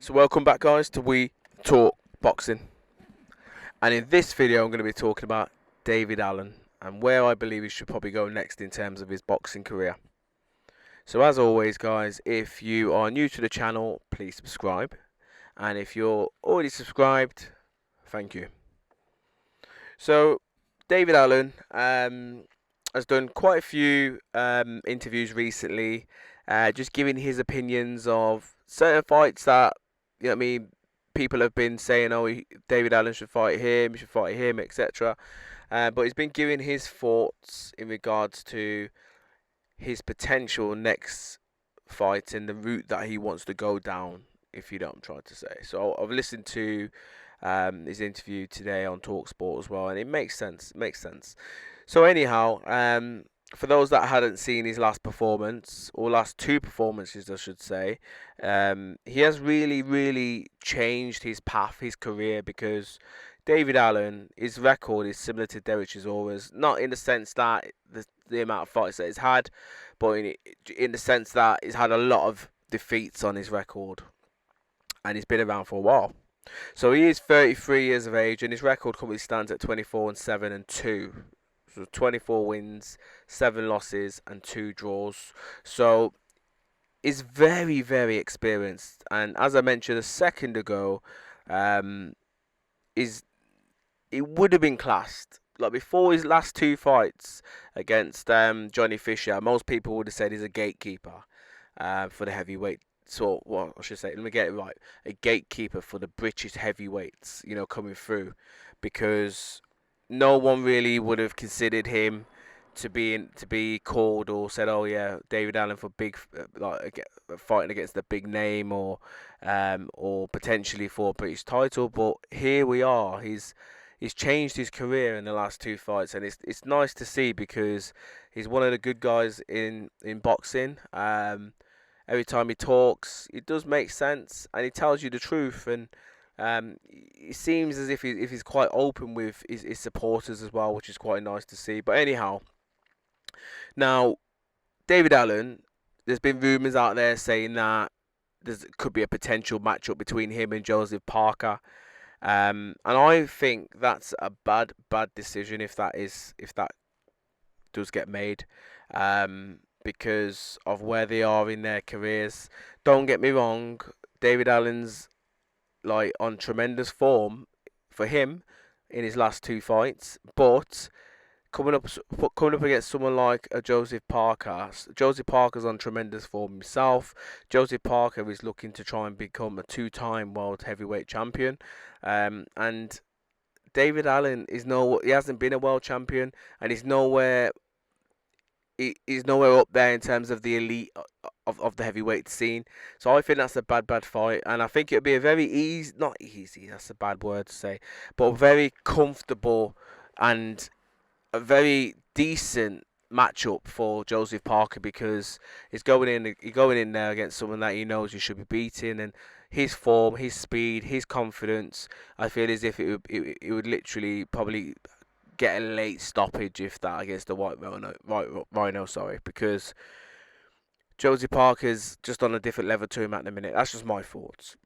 So welcome back guys to We Talk Boxing, and in this video I'm going to be talking about David Allen and where I believe he should probably go next in terms of his boxing career. So as always guys, if you are new to the channel, please subscribe, and if you're already subscribed, thank you. So David Allen has done quite a few interviews recently, just giving his opinions of certain fights that, you know what I mean, people have been saying, oh, David Allen should fight him, etc. But he's been giving his thoughts in regards to his potential next fight and the route that he wants to go down, if you know what I'm trying to say. So I've listened to his interview today on Talksport as well, and it makes sense. It makes sense. So anyhow, for those that hadn't seen his last performance, or last two performances, I should say, he has really changed his path, his career, because David Allen, his record is similar to Derek Chisora's, not in the sense that the amount of fights that he's had, but in the sense that he's had a lot of defeats on his record, and he's been around for a while. So he is 33 years of age, and his record currently stands at 24-7-2. So 24 wins, 7 losses, and 2 draws. So he's very experienced. And as I mentioned a second ago, is it would have been classed. Like before his last 2 fights against Johnny Fisher, most people would have said he's a gatekeeper for the heavyweight. So, well, I should say, let me get it right. A gatekeeper for the British heavyweights, coming through, because no one really would have considered him to be called or said, oh yeah, David Allen for big fighting against the big name, or potentially for a British title. But here we are. He's changed his career in the last 2 fights, and it's nice to see, because he's one of the good guys in boxing. Every time he talks, it does make sense, and he tells you the truth. And it seems as if he's quite open with his supporters as well, which is quite nice to see. But anyhow, now David Allen, there's been rumours out there saying that there could be a potential matchup between him and Joseph Parker, and I think that's a bad decision if that does get made. Because of where they are in their careers. Don't get me wrong, David Allen's like on tremendous form for him in his last 2 fights, but coming up against someone like a Joseph Parker. Joseph Parker's on tremendous form himself. Joseph Parker is looking to try and become a 2-time world heavyweight champion, and David Allen he hasn't been a world champion, and he's nowhere up there in terms of the elite of the heavyweight scene. So I think that's a bad fight, and I think it'll be a very easy, not easy, that's a bad word to say, but a very comfortable and a very decent matchup for Joseph Parker, because he's going in there against someone that he knows he should be beating, and his form, his speed, his confidence, I feel as if it would literally probably get a late stoppage, if that, against the White Rhino, sorry, because Josie Parker's just on a different level to him at the minute. That's just my thoughts.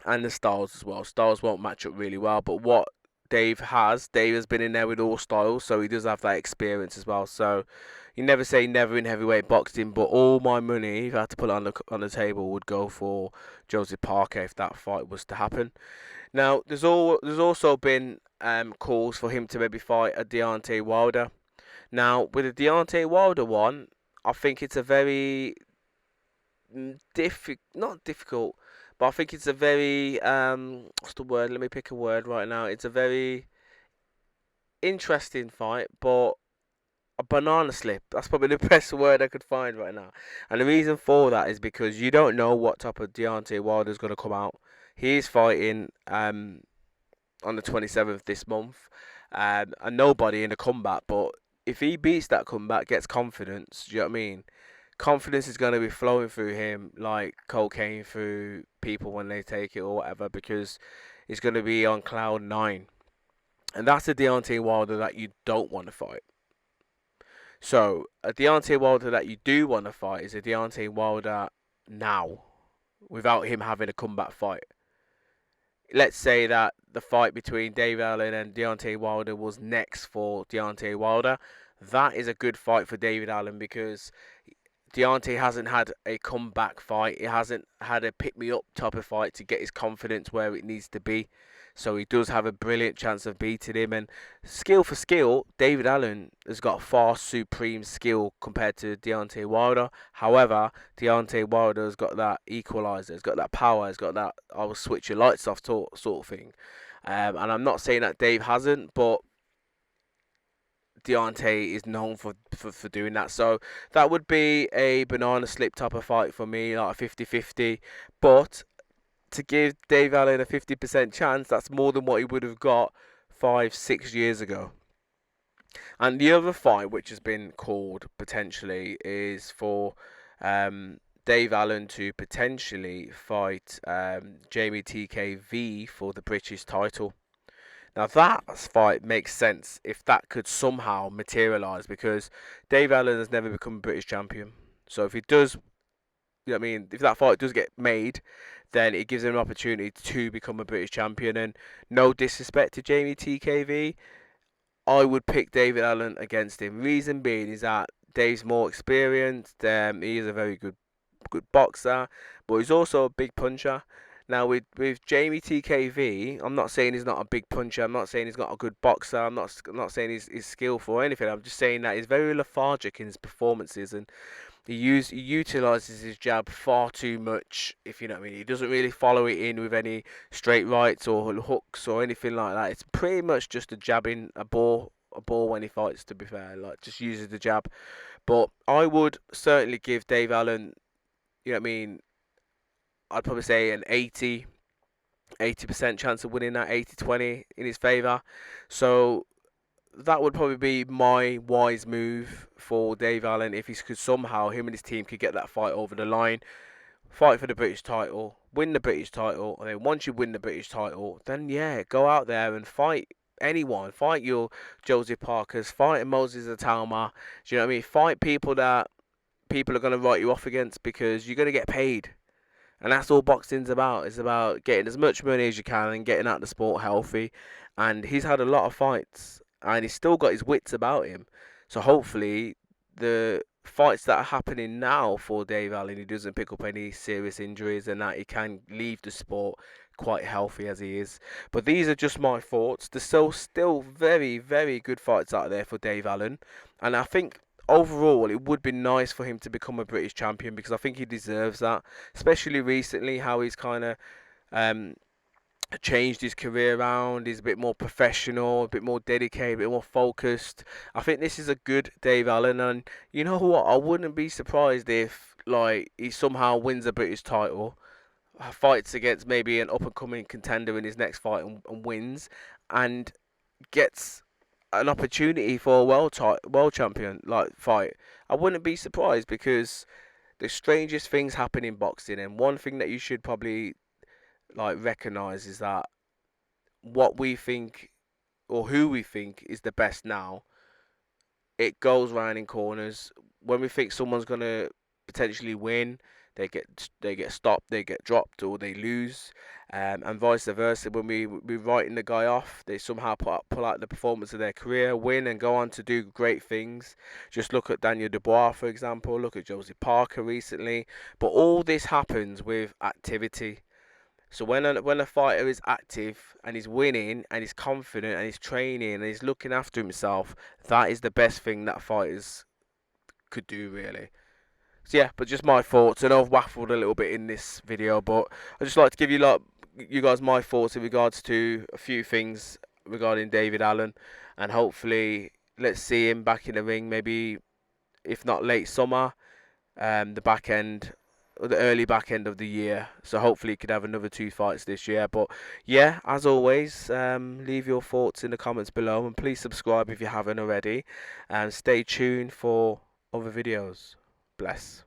And the Styles as well. Styles won't match up really well, but what Dave has been in there with all styles, so he does have that experience as well. So you never say never in heavyweight boxing, but all my money, if I had to put it on the table, would go for Josie Parker if that fight was to happen. Now, there's also been calls for him to maybe fight a Deontay Wilder. Now, with the Deontay Wilder one, I think it's a very not difficult, but I think it's a very what's the word? Let me pick a word right now. It's a very interesting fight, but a banana slip. That's probably the best word I could find right now. And the reason for that is because you don't know what type of Deontay Wilder is going to come out. He's fighting on the 27th this month, and nobody in the comeback. But if he beats that comeback, gets confidence, do you know what I mean? Confidence is going to be flowing through him like cocaine through people when they take it or whatever, because he's going to be on cloud 9. And that's a Deontay Wilder that you don't want to fight. So, a Deontay Wilder that you do want to fight is a Deontay Wilder now. without him having a comeback fight. Let's say that the fight between David Allen and Deontay Wilder was next for Deontay Wilder. That is a good fight for David Allen because Deontay hasn't had a comeback fight. He hasn't had a pick-me-up type of fight to get his confidence where it needs to be. So he does have a brilliant chance of beating him. And skill for skill, David Allen has got far supreme skill compared to Deontay Wilder. However, Deontay Wilder has got that equalizer, has got that power, has got that I will switch your lights off sort of thing. And I'm not saying that Dave hasn't, but Deontay is known for doing that. So that would be a banana slip type of fight for me, like a 50-50. But to give Dave Allen a 50% chance, that's more than what he would have got 5-6 years ago. And the other fight which has been called potentially is for Dave Allen to potentially fight Jamie TKV for the British title. Now that fight makes sense if that could somehow materialise, because Dave Allen has never become a British champion. So if he does, you know what I mean, if that fight does get made, then it gives him an opportunity to become a British champion. And no disrespect to Jamie TKV, I would pick David Allen against him. Reason being is that Dave's more experienced. He is a very good boxer, but he's also a big puncher. Now with Jamie TKV, I'm not saying he's not a big puncher. I'm not saying he's not a good boxer. I'm not saying he's skillful or anything. I'm just saying that he's very lethargic in his performances, and he utilizes his jab far too much. If you know what I mean, he doesn't really follow it in with any straight rights or hooks or anything like that. It's pretty much just a jabbing a ball when he fights. To be fair, like just uses the jab. But I would certainly give Dave Allen, you know what I mean, I'd probably say an 80% chance of winning that, 80-20 in his favour. So that would probably be my wise move for Dave Allen if he could somehow, him and his team could get that fight over the line, fight for the British title, win the British title, and then once you win the British title, then yeah, go out there and fight anyone. Fight your Joseph Parkers, fight Moses Atalma. Do you know what I mean? Fight people that people are going to write you off against, because you're going to get paid. And that's all boxing's about. It's about getting as much money as you can and getting out the sport healthy. And he's had a lot of fights, and he's still got his wits about him. So hopefully the fights that are happening now for Dave Allen, he doesn't pick up any serious injuries, and that he can leave the sport quite healthy as he is. But these are just my thoughts. There's still very, very good fights out there for Dave Allen. And I think overall, it would be nice for him to become a British champion, because I think he deserves that, especially recently, how he's kind of changed his career around. He's a bit more professional, a bit more dedicated, a bit more focused. I think this is a good Dave Allen, and you know what? I wouldn't be surprised if he somehow wins a British title, fights against maybe an up and coming contender in his next fight, and wins, and gets an opportunity for a world champion fight. I wouldn't be surprised, because the strangest things happen in boxing, and one thing that you should probably recognize is that what we think, or who we think is the best now, it goes round in corners. When we think someone's gonna potentially win, they get stopped, they get dropped, or they lose, and vice versa. When we writing the guy off, they somehow pull out the performance of their career, win, and go on to do great things. Just look at Daniel Dubois, for example. Look at Joseph Parker recently. But all this happens with activity. So when a fighter is active and he's winning and he's confident and he's training and he's looking after himself, that is the best thing that fighters could do, really. So yeah, but just my thoughts. I know I've waffled a little bit in this video, but I just like to give you guys my thoughts in regards to a few things regarding David Allen, and hopefully let's see him back in the ring, maybe if not late summer, the back end, or the early back end of the year. So hopefully he could have another 2 fights this year. But yeah, as always, leave your thoughts in the comments below, and please subscribe if you haven't already, and stay tuned for other videos. Bless.